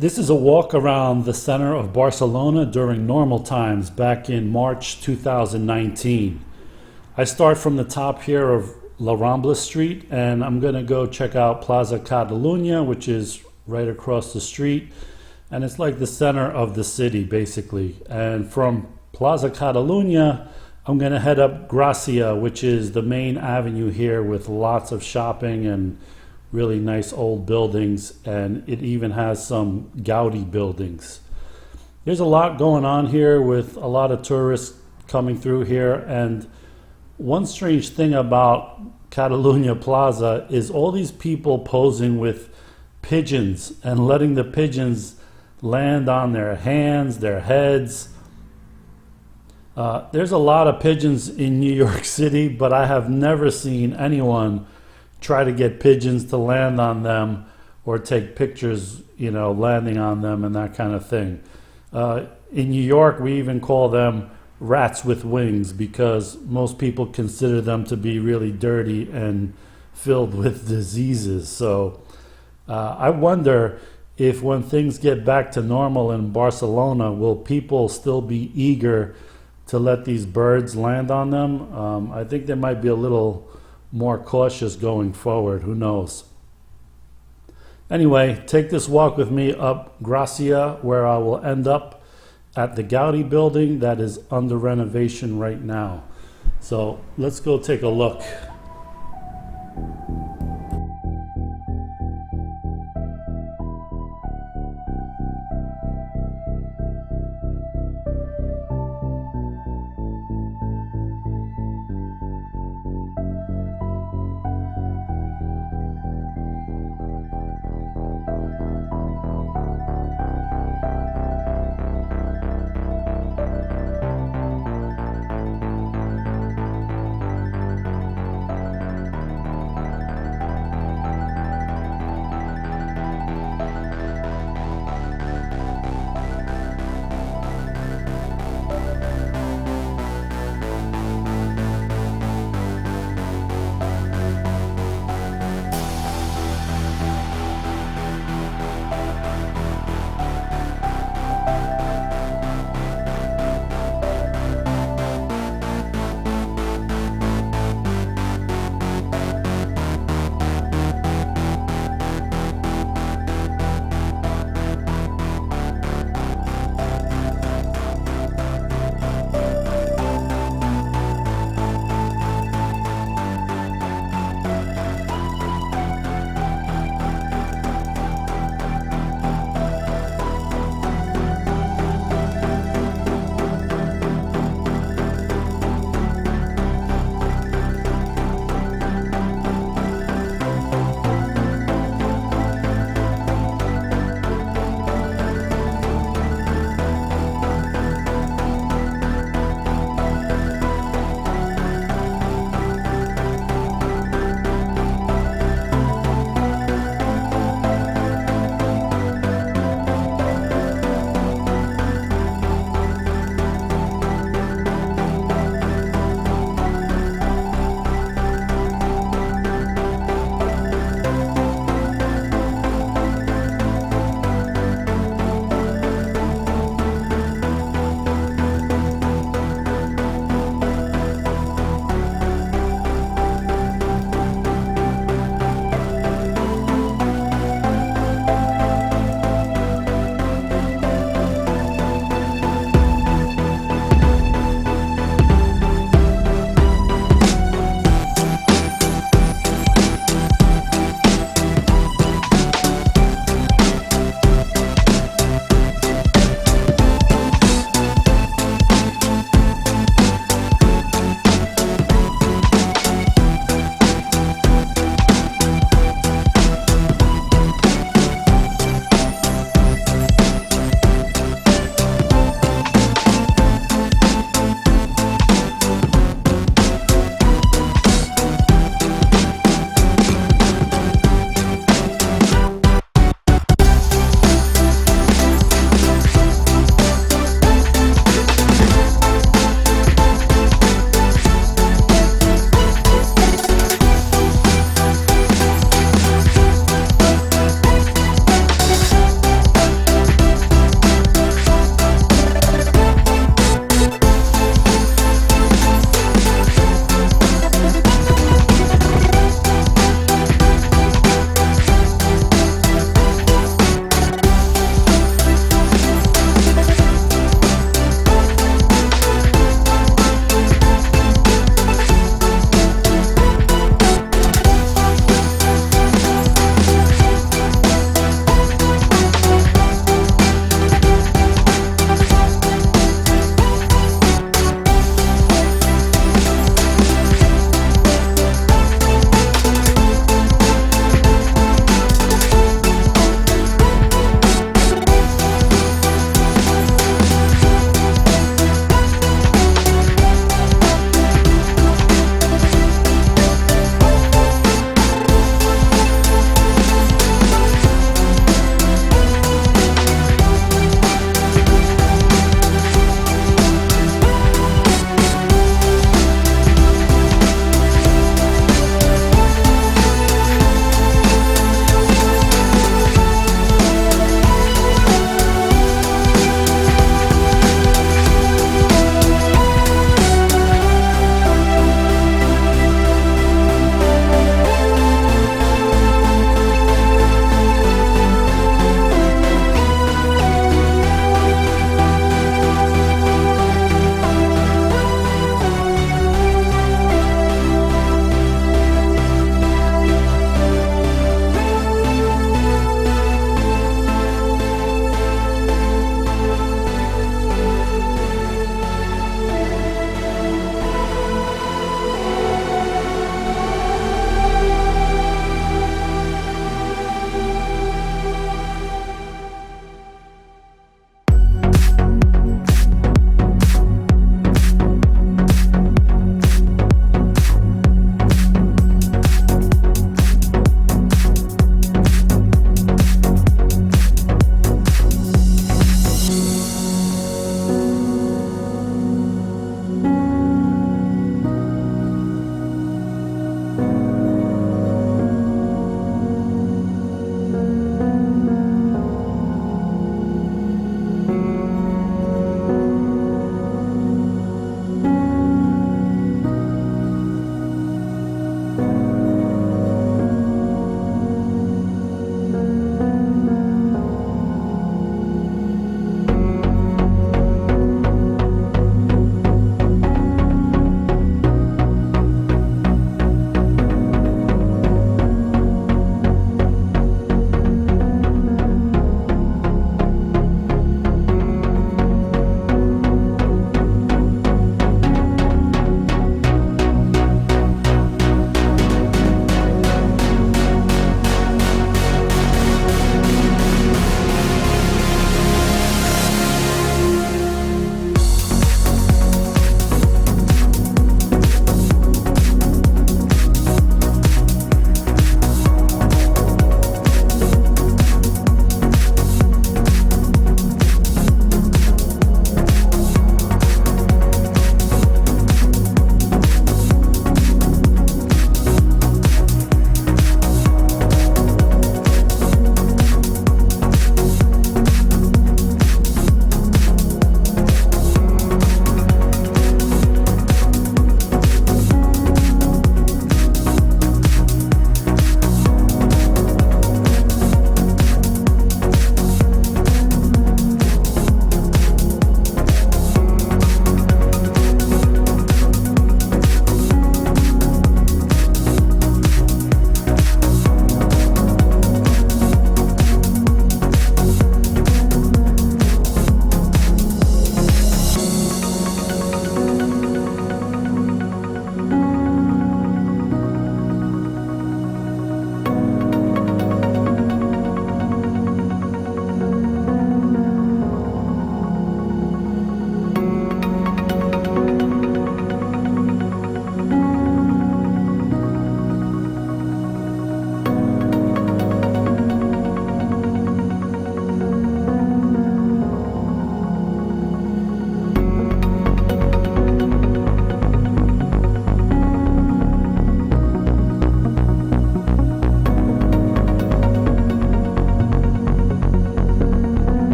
This is a walk around the center of Barcelona during normal times back in March 2019. I start from the top here of La Rambla Street, and I'm going to go check out Plaza Catalunya, which is right across the street. And it's like the center of the city, basically. And from Plaza Catalunya, I'm going to head up Gracia, which is the main avenue here with lots of shopping and really nice old buildings, and it even has some Gaudi buildings. There's a lot going on here with a lot of tourists coming through here, and one strange thing about Catalunya Plaza is all these people posing with pigeons and letting the pigeons land on their hands, their heads. There's a lot of pigeons in New York City, but I have never seen anyone try to get pigeons to land on them or take pictures, landing on them and that kind of thing. In New York, we even call them rats with wings because most people consider them to be really dirty and filled with diseases. So I wonder if when things get back to normal in Barcelona, will people still be eager to let these birds land on them? I think they might be a little more cautious going forward. Who knows? Anyway, take this walk with me up Gracia, where I will end up at the Gaudi building that is under renovation right now. So let's go take a look.